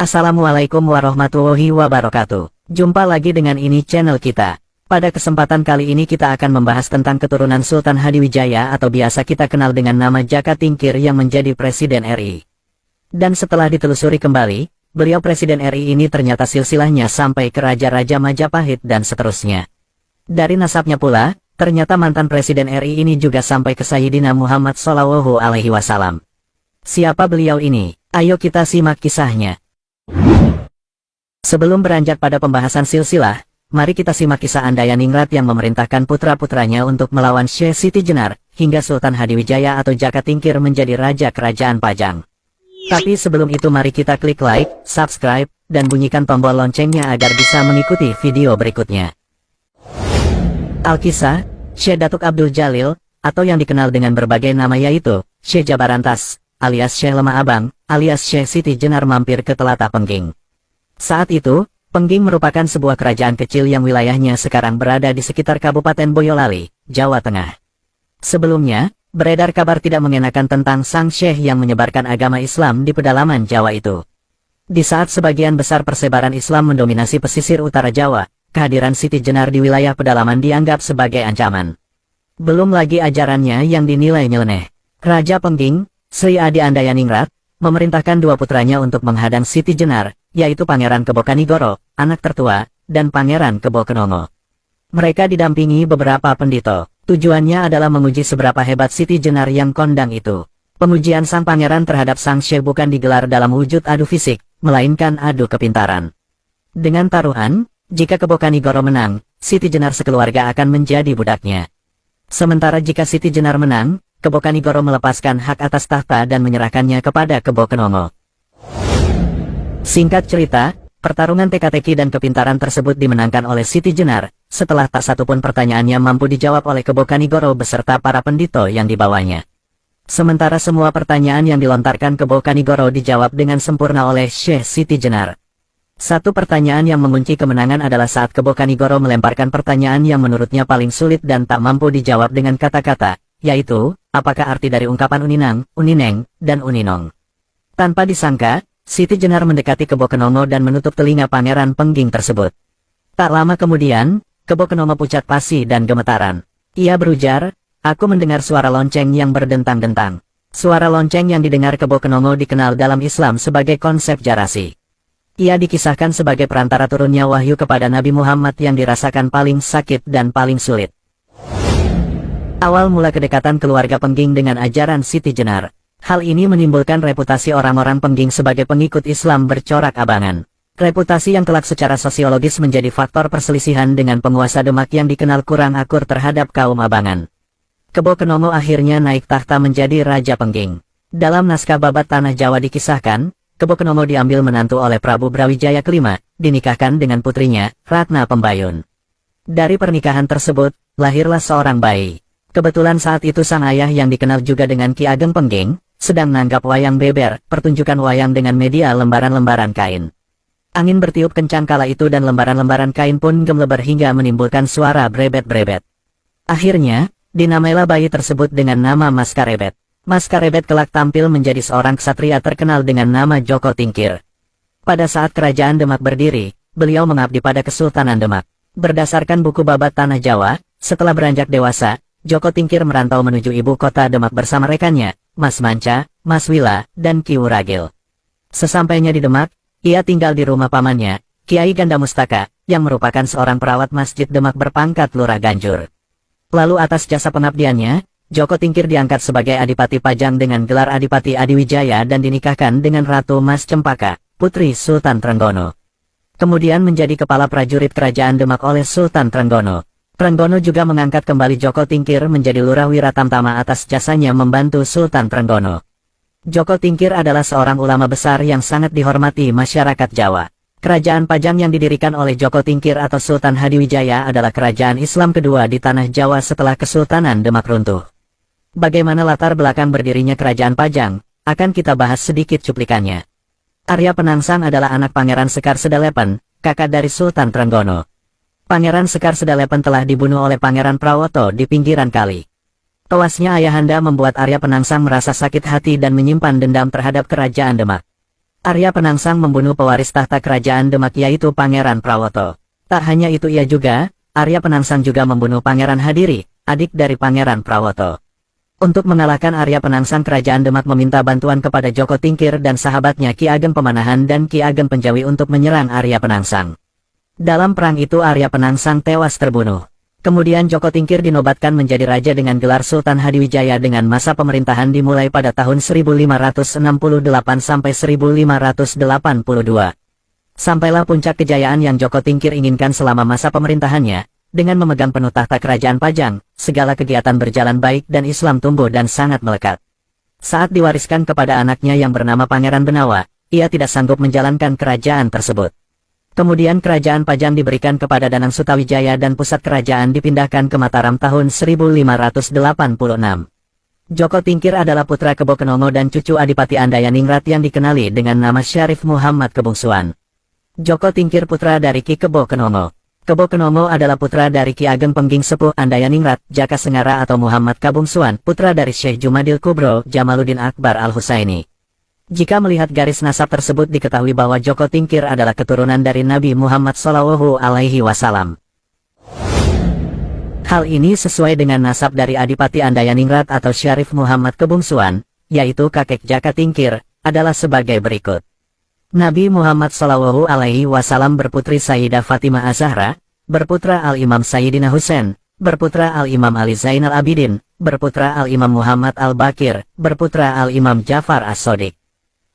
Assalamualaikum warahmatullahi wabarakatuh. Jumpa lagi dengan ini channel kita. Pada kesempatan kali ini kita akan membahas tentang keturunan Sultan Hadiwijaya atau biasa kita kenal dengan nama Jaka Tingkir yang menjadi Presiden RI. Dan setelah ditelusuri kembali, beliau Presiden RI ini ternyata silsilahnya sampai ke Raja-Raja Majapahit dan seterusnya. Dari nasabnya pula, ternyata mantan Presiden RI ini juga sampai ke Sayyidina Muhammad SAW. Siapa beliau ini? Ayo kita simak kisahnya. Sebelum beranjak pada pembahasan silsilah, mari kita simak kisah Andayaningrat yang memerintahkan putra-putranya untuk melawan Syekh Siti Jenar, hingga Sultan Hadiwijaya atau Jaka Tingkir menjadi Raja Kerajaan Pajang. Tapi sebelum itu mari kita klik like, subscribe, dan bunyikan tombol loncengnya agar bisa mengikuti video berikutnya. Alkisah, Syekh Datuk Abdul Jalil, atau yang dikenal dengan berbagai nama yaitu, Syekh Jabarantas, alias Syekh Lemah Abang, alias Syekh Siti Jenar mampir ke Telatah Pengging. Saat itu, Pengging merupakan sebuah kerajaan kecil yang wilayahnya sekarang berada di sekitar Kabupaten Boyolali, Jawa Tengah. Sebelumnya, beredar kabar tidak mengenakan tentang sang Syekh yang menyebarkan agama Islam di pedalaman Jawa itu. Di saat sebagian besar persebaran Islam mendominasi pesisir utara Jawa, kehadiran Siti Jenar di wilayah pedalaman dianggap sebagai ancaman. Belum lagi ajarannya yang dinilai nyeleneh. Raja Pengging, Sri Adi Andayaningrat, memerintahkan dua putranya untuk menghadang Siti Jenar, yaitu Pangeran Kebokanigoro, anak tertua, dan Pangeran Kebokenongo. Mereka didampingi beberapa pendito. Tujuannya adalah menguji seberapa hebat Siti Jenar yang kondang itu. Pengujian sang pangeran terhadap sang Syekh bukan digelar dalam wujud adu fisik, melainkan adu kepintaran. Dengan taruhan, jika Kebokanigoro menang, Siti Jenar sekeluarga akan menjadi budaknya. Sementara jika Siti Jenar menang, Kebokanigoro melepaskan hak atas tahta dan menyerahkannya kepada Kebokenongo. Singkat cerita, pertarungan teka-teki dan kepintaran tersebut dimenangkan oleh Siti Jenar, setelah tak satupun pertanyaannya mampu dijawab oleh Kebokanigoro beserta para pendito yang dibawanya. Sementara semua pertanyaan yang dilontarkan Kebokanigoro dijawab dengan sempurna oleh Syekh Siti Jenar. Satu pertanyaan yang mengunci kemenangan adalah saat Kebokanigoro melemparkan pertanyaan yang menurutnya paling sulit dan tak mampu dijawab dengan kata-kata, yaitu, apakah arti dari ungkapan Uninang, Unineng, dan Uninong. Tanpa disangka, Siti Jenar mendekati Kebokenongo dan menutup telinga Pangeran Pengging tersebut. Tak lama kemudian, Kebokenongo pucat pasi dan gemetaran. Ia berujar, "Aku mendengar suara lonceng yang berdentang-dentang." Suara lonceng yang didengar Kebokenongo dikenal dalam Islam sebagai konsep jarasi. Ia dikisahkan sebagai perantara turunnya wahyu kepada Nabi Muhammad yang dirasakan paling sakit dan paling sulit. Awal mula kedekatan keluarga Pengging dengan ajaran Siti Jenar. Hal ini menimbulkan reputasi orang-orang Pengging sebagai pengikut Islam bercorak abangan. Reputasi yang kelak secara sosiologis menjadi faktor perselisihan dengan penguasa Demak yang dikenal kurang akur terhadap kaum abangan. Kebokenongo akhirnya naik tahta menjadi Raja Pengging. Dalam naskah Babat Tanah Jawa dikisahkan, Kebokenongo diambil menantu oleh Prabu Brawijaya kelima, dinikahkan dengan putrinya, Ratna Pembayun. Dari pernikahan tersebut, lahirlah seorang bayi. Kebetulan saat itu sang ayah yang dikenal juga dengan Ki Ageng Pengging, sedang nanggap wayang beber, pertunjukan wayang dengan media lembaran-lembaran kain. Angin bertiup kencang kala itu dan lembaran-lembaran kain pun gemeleber hingga menimbulkan suara brebet-brebet. Akhirnya, dinamailah bayi tersebut dengan nama Mas Karebet. Mas Karebet kelak tampil menjadi seorang ksatria terkenal dengan nama Joko Tingkir. Pada saat kerajaan Demak berdiri, beliau mengabdi pada Kesultanan Demak. Berdasarkan buku Babat Tanah Jawa, setelah beranjak dewasa, Joko Tingkir merantau menuju ibu kota Demak bersama rekannya, Mas Manca, Mas Wila, dan Ki Wuragil. Sesampainya di Demak, ia tinggal di rumah pamannya, Kiai Ganda Mustaka, yang merupakan seorang perawat masjid Demak berpangkat Lurah Ganjur. Lalu atas jasa pengabdiannya, Joko Tingkir diangkat sebagai Adipati Pajang dengan gelar Adipati Adiwijaya dan dinikahkan dengan Ratu Mas Cempaka, putri Sultan Trenggono. Kemudian menjadi kepala prajurit kerajaan Demak oleh Sultan Trenggono. Trenggono juga mengangkat kembali Joko Tingkir menjadi Lurah Wiratamtama atas jasanya membantu Sultan Trenggono. Joko Tingkir adalah seorang ulama besar yang sangat dihormati masyarakat Jawa. Kerajaan Pajang yang didirikan oleh Joko Tingkir atau Sultan Hadiwijaya adalah kerajaan Islam kedua di tanah Jawa setelah Kesultanan Demak runtuh. Bagaimana latar belakang berdirinya kerajaan Pajang, akan kita bahas sedikit cuplikannya. Arya Penangsang adalah anak Pangeran Sekar Sedalepen, kakak dari Sultan Trenggono. Pangeran Sekar Sedalepen telah dibunuh oleh Pangeran Prawoto di pinggiran kali. Tewasnya ayahanda membuat Arya Penangsang merasa sakit hati dan menyimpan dendam terhadap kerajaan Demak. Arya Penangsang membunuh pewaris tahta kerajaan Demak yaitu Pangeran Prawoto. Tak hanya itu ia juga, Arya Penangsang juga membunuh Pangeran Hadiri, adik dari Pangeran Prawoto. Untuk mengalahkan Arya Penangsang, kerajaan Demak meminta bantuan kepada Joko Tingkir dan sahabatnya Ki Ageng Pemanahan dan Ki Ageng Penjawi untuk menyerang Arya Penangsang. Dalam perang itu Arya Penangsang tewas terbunuh. Kemudian Joko Tingkir dinobatkan menjadi raja dengan gelar Sultan Hadiwijaya dengan masa pemerintahan dimulai pada tahun 1568 sampai 1582. Sampailah puncak kejayaan yang Joko Tingkir inginkan selama masa pemerintahannya. Dengan memegang penuh tahta kerajaan Pajang, segala kegiatan berjalan baik dan Islam tumbuh dan sangat melekat. Saat diwariskan kepada anaknya yang bernama Pangeran Benawa, ia tidak sanggup menjalankan kerajaan tersebut. Kemudian kerajaan Pajang diberikan kepada Danang Sutawijaya dan pusat kerajaan dipindahkan ke Mataram tahun 1586. Joko Tingkir adalah putra Kebo Kenomo dan cucu Adipati Andayaningrat yang dikenali dengan nama Syarif Muhammad Kebungsuan. Joko Tingkir putra dari Ki Kebo Kenomo. Kebo Kenomo adalah putra dari Ki Ageng Pengging Sepuh Andayaningrat, Jaka Sengara atau Muhammad Kabungsuan, putra dari Syekh Jumadil Kubro, Jamaluddin Akbar Al-Husaini. Jika melihat garis nasab tersebut diketahui bahwa Joko Tingkir adalah keturunan dari Nabi Muhammad SAW. Hal ini sesuai dengan nasab dari Adipati Andayaningrat atau Syarif Muhammad Kebungsuan, yaitu kakek Jaka Tingkir, adalah sebagai berikut. Nabi Muhammad SAW berputri Sayyidah Fatimah Az-Zahra, berputra Al-Imam Sayyidina Husain, berputra Al-Imam Ali Zainal Abidin, berputra Al-Imam Muhammad Al-Bakir, berputra Al-Imam Jafar As-Shodiq.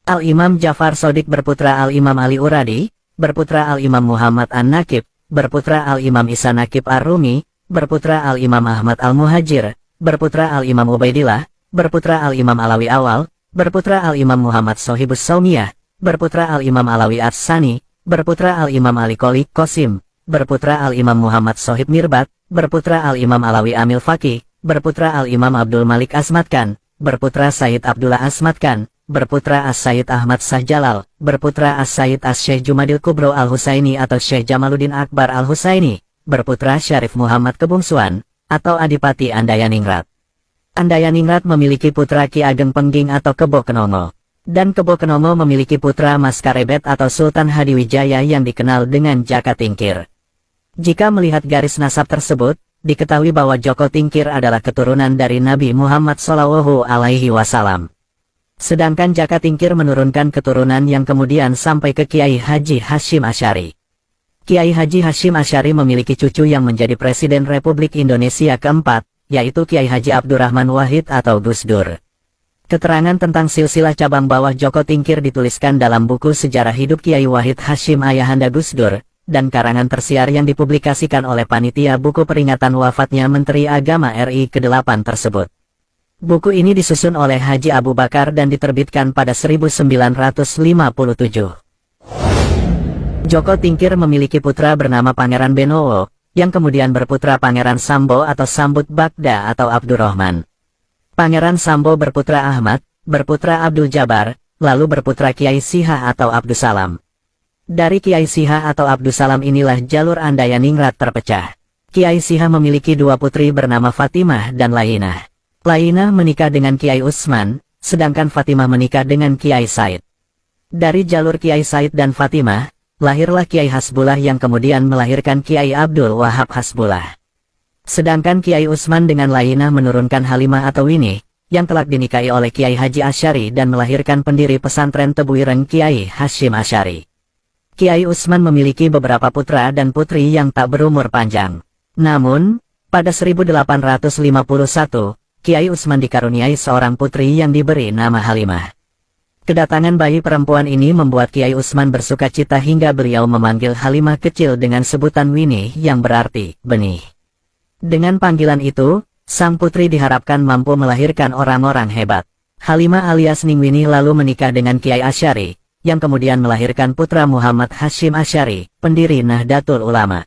Al-Imam Jafar Shodiq berputra Al-Imam Ali Uradi, berputra Al-Imam Muhammad An-Nakib, berputra Al-Imam Isa Nakib Ar-Rumi, berputra Al-Imam Ahmad Al-Muhajir, berputra Al-Imam Ubaidillah, berputra Al-Imam Alawi Awal, berputra Al-Imam Muhammad Sohibus Saumiyah, berputra Al-Imam Alawi As-Sani, berputra Al-Imam Ali Qoli Qasim, berputra Al-Imam Muhammad Sohib Mirbat, berputra Al-Imam Alawi Amil Faqih, berputra Al-Imam Abdul Malik Asmat Khan, berputra Sayyid Abdullah Asmat Khan, berputra As-Sayyid Ahmad Sahjalal, berputra As-Sayyid As-Syekh Jumadil Kubro Al-Husaini atau Syekh Jamaluddin Akbar Al-Husaini, berputra Syarif Muhammad Kebungsuan, atau Adipati Andayaningrat. Andayaningrat memiliki putra Ki Ageng Pengging atau Kebo Kenomo. Dan Kebo Kenomo memiliki putra Mas Karebet atau Sultan Hadiwijaya yang dikenal dengan Jaka Tingkir. Jika melihat garis nasab tersebut, diketahui bahwa Joko Tingkir adalah keturunan dari Nabi Muhammad SAW. Sedangkan Jaka Tingkir menurunkan keturunan yang kemudian sampai ke Kiai Haji Hashim Asy'ari. Kiai Haji Hashim Asy'ari memiliki cucu yang menjadi Presiden Republik Indonesia keempat, yaitu Kiai Haji Abdurrahman Wahid atau Gus Dur. Keterangan tentang silsilah cabang bawah Joko Tingkir dituliskan dalam buku Sejarah Hidup Kiai Wahid Hashim Ayahanda Gus Dur, dan karangan tersiar yang dipublikasikan oleh Panitia Buku Peringatan Wafatnya Menteri Agama RI ke-8 tersebut. Buku ini disusun oleh Haji Abu Bakar dan diterbitkan pada 1957. Joko Tingkir memiliki putra bernama Pangeran Benowo, yang kemudian berputra Pangeran Sambo atau Sambut Bagda atau Abdurrahman. Pangeran Sambo berputra Ahmad, berputra Abdul Jabar, lalu berputra Kiai Siha atau Abdussalam. Dari Kiai Siha atau Abdussalam inilah jalur Andayaningrat terpecah. Kiai Siha memiliki dua putri bernama Fatimah dan Lainah. Lainah menikah dengan Kiai Utsman, sedangkan Fatimah menikah dengan Kiai Said. Dari jalur Kiai Said dan Fatimah, lahirlah Kiai Hasbullah yang kemudian melahirkan Kiai Abdul Wahab Hasbullah. Sedangkan Kiai Utsman dengan Lainah menurunkan Halimah atau Winnie, yang telah dinikahi oleh Kiai Haji Asy'ari dan melahirkan pendiri pesantren Tebuireng Kiai Hashim Asy'ari. Kiai Utsman memiliki beberapa putra dan putri yang tak berumur panjang. Namun, pada 1851, Kiai Utsman dikaruniai seorang putri yang diberi nama Halimah. Kedatangan bayi perempuan ini membuat Kiai Utsman bersuka cita hingga beliau memanggil Halimah kecil dengan sebutan Winnie yang berarti benih. Dengan panggilan itu, sang putri diharapkan mampu melahirkan orang-orang hebat. Halimah alias Ning Winnie lalu menikah dengan Kiai Asy'ari, yang kemudian melahirkan putra Muhammad Hashim Asy'ari, pendiri Nahdlatul Ulama.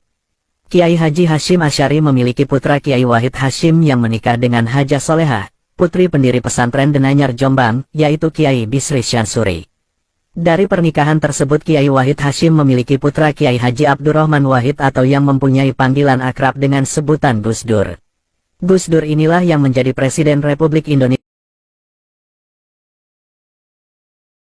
Kiai Haji Hashim Asy'ari memiliki putra Kiai Wahid Hashim yang menikah dengan Hajah Solehah, putri pendiri pesantren Denanyar Jombang, yaitu Kiai Bisri Syansuri. Dari pernikahan tersebut Kiai Wahid Hashim memiliki putra Kiai Haji Abdurrahman Wahid atau yang mempunyai panggilan akrab dengan sebutan Gus Dur. Gus Dur inilah yang menjadi Presiden Republik Indonesia